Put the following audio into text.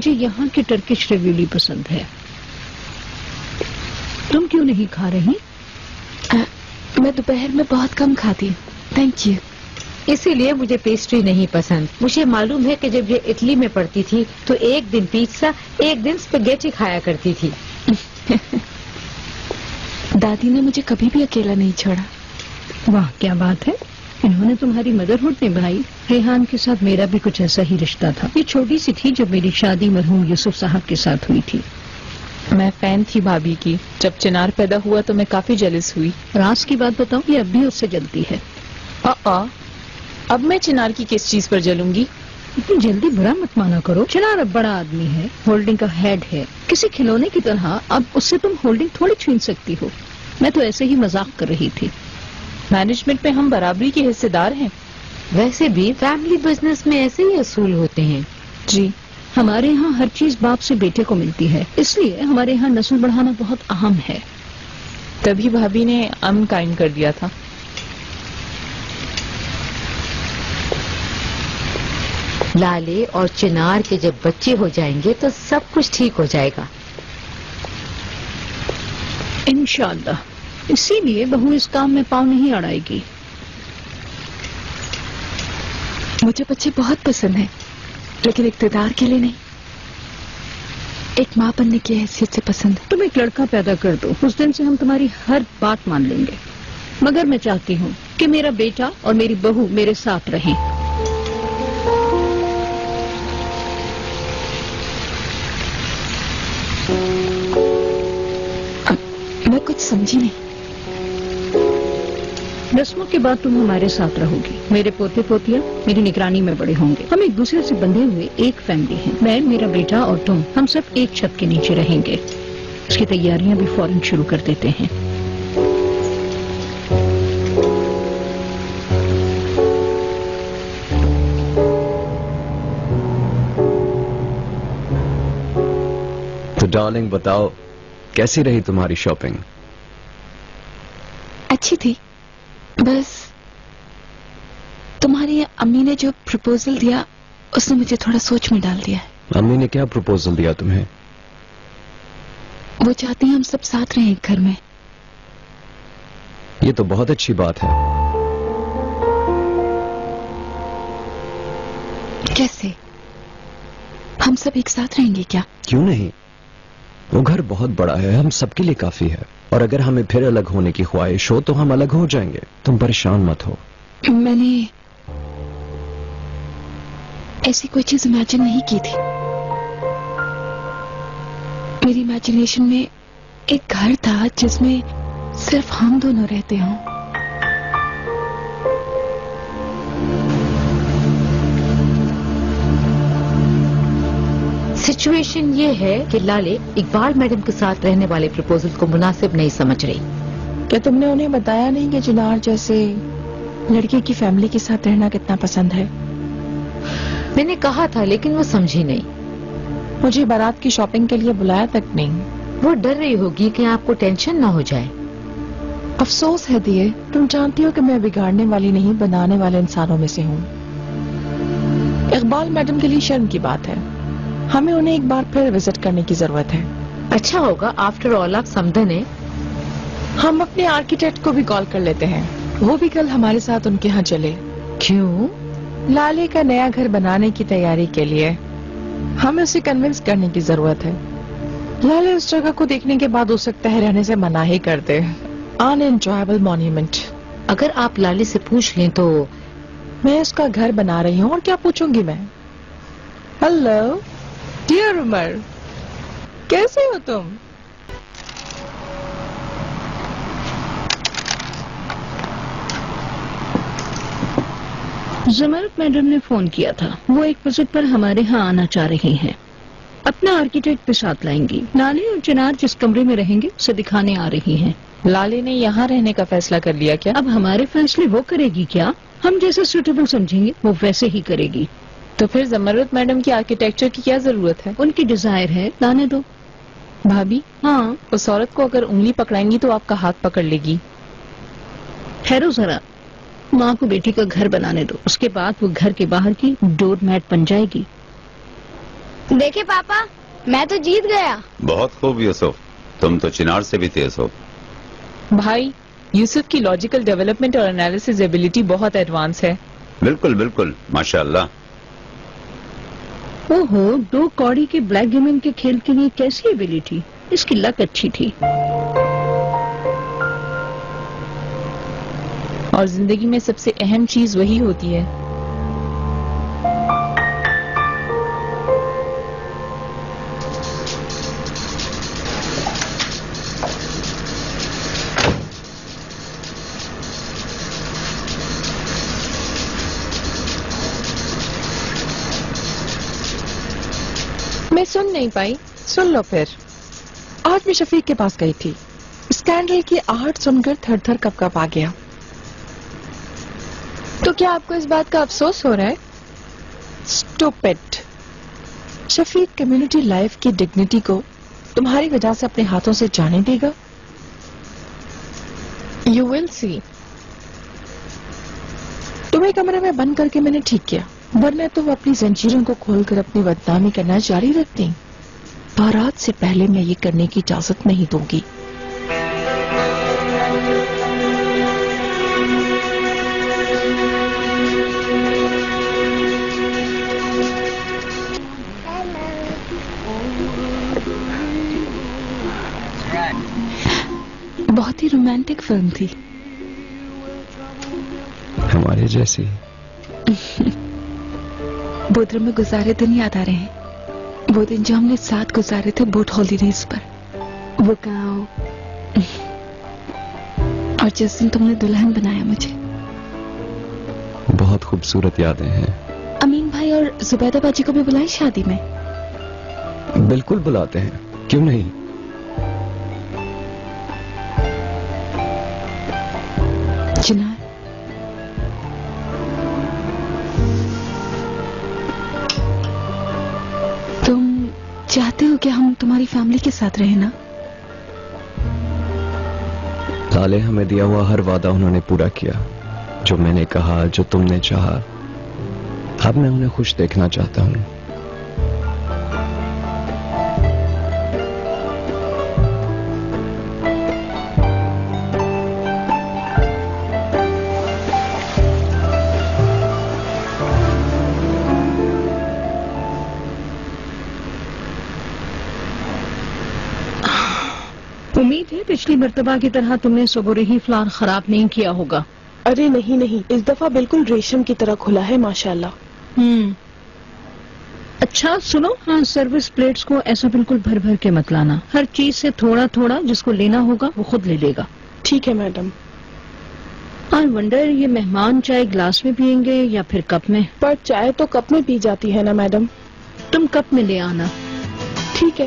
مجھے یہاں کی ٹرکش ریویولی پسند ہے. تم کیوں نہیں کھا رہی؟ میں دوپہر میں بہت کم کھاتی ہوں. Thank you. اسی لیے مجھے پیسٹری نہیں پسند. مجھے معلوم ہے کہ جب یہ اٹلی میں پڑھتی تھی تو ایک دن پیزا ایک دن اسپیگیٹی کھایا کرتی تھی. دادی نے مجھے کبھی بھی اکیلا نہیں چھوڑا. واہ کیا بات ہے. انہوں نے تمہاری مدرہڈ نبھائی. ریحان کے ساتھ میرا بھی کچھ ایسا ہی رشتہ تھا. یہ چھوٹی سی تھی جب میری شادی مرحوم یوسف صاحب کے ساتھ ہوئی تھی. میں فین تھی بھابھی کی. جب چنار پیدا ہوا تو میں کافی جیلس ہوئی. راز کی بات بتاؤں یہ اب بھی اس سے جلتی ہے. اب میں چنار کی کس چیز پر جلوں گی؟ اتنی جلدی برا مت مانا کرو. چنار اب بڑا آدمی ہے, ہولڈنگ کا ہیڈ ہے. کسی کھلونے کی طرح اب اس سے تم ہولڈنگ تھوڑی چھین سکتی ہو. میں تو ایسے ہی مذاق کر رہی تھی. مینجمنٹ میں ہم برابری کے حصے دار ہیں. ویسے بھی فیملی بزنس میں ایسے ہی اصول ہوتے ہیں. جی ہمارے یہاں ہر چیز باپ سے بیٹے کو ملتی ہے, اس لیے ہمارے یہاں نسل بڑھانا بہت اہم ہے. تبھی بھابھی نے قائم کر دیا تھا. لالے اور چنار کے جب بچے ہو جائیں گے تو سب کچھ ٹھیک ہو جائے گا انشاءاللہ. اسی لیے بہو اس کام میں پاؤں نہیں اڑائے گی. مجھے بچے بہت پسند ہیں, لیکن اقتدار کے لیے نہیں, ایک ماں بننے کی حیثیت سے پسند ہے. تم ایک لڑکا پیدا کر دو, اس دن سے ہم تمہاری ہر بات مان لیں گے. مگر میں چاہتی ہوں کہ میرا بیٹا اور میری بہو میرے ساتھ رہیں. میں کچھ سمجھی نہیں. رسموں کے بعد تم ہمارے ساتھ رہو گی. میرے پوتے پوتیاں میری نگرانی میں بڑے ہوں گے. ہم ایک دوسرے سے بندھے ہوئے ایک فیملی ہیں. میں, میرا بیٹا اور تم, ہم سب ایک چھت کے نیچے رہیں گے. اس کی تیاریاں بھی فوراً شروع کر دیتے ہیں. تو ڈارلنگ بتاؤ کیسی رہی تمہاری شاپنگ؟ اچھی تھی. بس تمہاری امی نے جو پرپوزل دیا اس نے مجھے تھوڑا سوچ میں ڈال دیا ہے. امی نے کیا پرپوزل دیا تمہیں؟ وہ چاہتی ہیں ہم سب ساتھ رہیں ایک گھر میں. یہ تو بہت اچھی بات ہے. کیسے؟ ہم سب ایک ساتھ رہیں گے کیا؟ کیوں نہیں, وہ گھر بہت بڑا ہے, ہم سب کے لیے کافی ہے. اور اگر ہمیں پھر الگ ہونے کی خواہش ہو تو ہم الگ ہو جائیں گے. تم پریشان مت ہو. میں نے ایسی کوئی چیز امیجن نہیں کی تھی. میری امیجنیشن میں ایک گھر تھا جس میں صرف ہم دونوں رہتے ہوں. سچویشن یہ ہے کہ لالے اقبال میڈم کے ساتھ رہنے والے پرپوزل کو مناسب نہیں سمجھ رہی. کیا تم نے انہیں بتایا نہیں کہ چنار جیسے لڑکی کی فیملی کے ساتھ رہنا کتنا پسند ہے؟ میں نے کہا تھا لیکن وہ سمجھی نہیں. مجھے بارات کی شاپنگ کے لیے بلایا تک نہیں. وہ ڈر رہی ہوگی کہ آپ کو ٹینشن نہ ہو جائے. افسوس ہے دیے, تم جانتی ہو کہ میں بگاڑنے والی نہیں بنانے والے انسانوں میں سے ہوں. اقبال میڈم کے لیے شرم کی بات ہے. ہمیں انہیں ایک بار پھر وزٹ کرنے کی ضرورت ہے. اچھا ہوگا, آفٹر آل آپ سمدن ہیں. ہم اپنے آرکیٹیکٹ کو بھی کال کر لیتے ہیں, وہ بھی کل ہمارے ساتھ ان کے ہاں چلے. کیوں؟ لالے کا نیا گھر بنانے کی تیاری کے لیے ہمیں اسے کنونس کرنے کی ضرورت ہے. لالے اس جگہ کو دیکھنے کے بعد ہو سکتا ہے رہنے سے منع ہی کر دے. ان انجوائبل مونیومنٹ. اگر آپ لالے سے پوچھ لیں تو. میں اس کا گھر بنا رہی ہوں اور کیا پوچھوں گی میں. ہلو ڈیئر عمر, کیسے ہو تم؟ زمرت میڈم نے فون کیا تھا. وہ ایک وزٹ پر ہمارے ہاں آنا چاہ رہی ہیں. اپنا آرکیٹیکٹ بھی ساتھ لائیں گی. لالے اور چنار جس کمرے میں رہیں گے اسے دکھانے آ رہی ہیں. لالے نے یہاں رہنے کا فیصلہ کر لیا کیا؟ اب ہمارے فیصلے وہ کرے گی کیا؟ ہم جیسے سوٹیبل سمجھیں گے وہ ویسے ہی کرے گی. تو پھر زمرت میڈم کی آرکیٹیکچر کی کیا ضرورت ہے؟ ان کی ڈیزائر ہے, لانے دو. بھابھی, ہاں اس عورت کو اگر انگلی پکڑائیں گی تو آپ کا ہاتھ پکڑ لے گی. ٹھہرو ذرا, ماں کو بیٹی کا گھر بنانے دو, اس کے بعد وہ گھر کے باہر کی ڈور میٹ بن جائے گی. دیکھے پاپا میں تو جیت گیا. بہت خوب یوسف, تم تو چنار سے بھی تیز ہو. بھائی یوسف کی لاجیکل ڈیولپمنٹ اور انالیسس ایبلٹی بہت ایڈوانس ہے. بالکل بالکل, ماشاء اللہ. اوہو, 2 کوڑی کے بلیک گیمن کے کھیل کے لیے کیسی ایبلٹی. اس کی لک اچھی تھی. اور زندگی میں سب سے اہم چیز وہی ہوتی ہے. میں سن نہیں پائی, سن لو پھر. آج میں شفیق کے پاس گئی تھی. اسکینڈل کی آہٹ سن کر تھر تھر کپ کپ آ گیا. تو کیا آپ کو اس بات کا افسوس ہو رہا ہے؟ اسٹوپڈ. شفیق کمیونٹی لائف کی ڈگنیٹی کو تمہاری وجہ سے اپنے ہاتھوں سے جانے دے گا؟ یو ول سی. تمہیں کمرے میں بند کر کے میں نے ٹھیک کیا, ورنہ تو وہ اپنی زنجیروں کو کھول کر اپنی بدنامی کرنا جاری رکھتی. بارات سے پہلے میں یہ کرنے کی اجازت نہیں دوں گی. بہت ہی رومانٹک فلم تھی. ہمارے جیسی. بودرم میں گزارے دن یاد آ رہے ہیں. وہ دن جو ہم نے ساتھ گزارے تھے بوٹ ہالیڈیز پر. وہ گاؤں اور جس دن تم نے دلہن بنایا مجھے. بہت خوبصورت یادیں ہیں. امین بھائی اور زبیدہ باجی کو بھی بلائیں شادی میں. بالکل بلاتے ہیں, کیوں نہیں. چنار, تم چاہتے ہو کہ ہم تمہاری فیملی کے ساتھ رہیں نا؟ لالے ہمیں دیا ہوا ہر وعدہ انہوں نے پورا کیا. جو میں نے کہا, جو تم نے چاہا. اب میں انہیں خوش دیکھنا چاہتا ہوں. امید ہے پچھلی مرتبہ کی طرح تم نے صبح ہی فلان خراب نہیں کیا ہوگا. ارے نہیں نہیں, اس دفعہ بالکل ریشم کی طرح کھلا ہے ماشاءاللہ. اچھا سنو, ہاں سروس پلیٹس کو ایسا بالکل بھر بھر کے مت لانا. ہر چیز سے تھوڑا تھوڑا, جس کو لینا ہوگا وہ خود لے لے گا. ٹھیک ہے میڈم. آئی ونڈر یہ مہمان چائے گلاس میں پئیں گے یا پھر کپ میں؟ پر چائے تو کپ میں پی جاتی ہے نا میڈم. تم کپ میں لے آنا. ٹھیک ہے.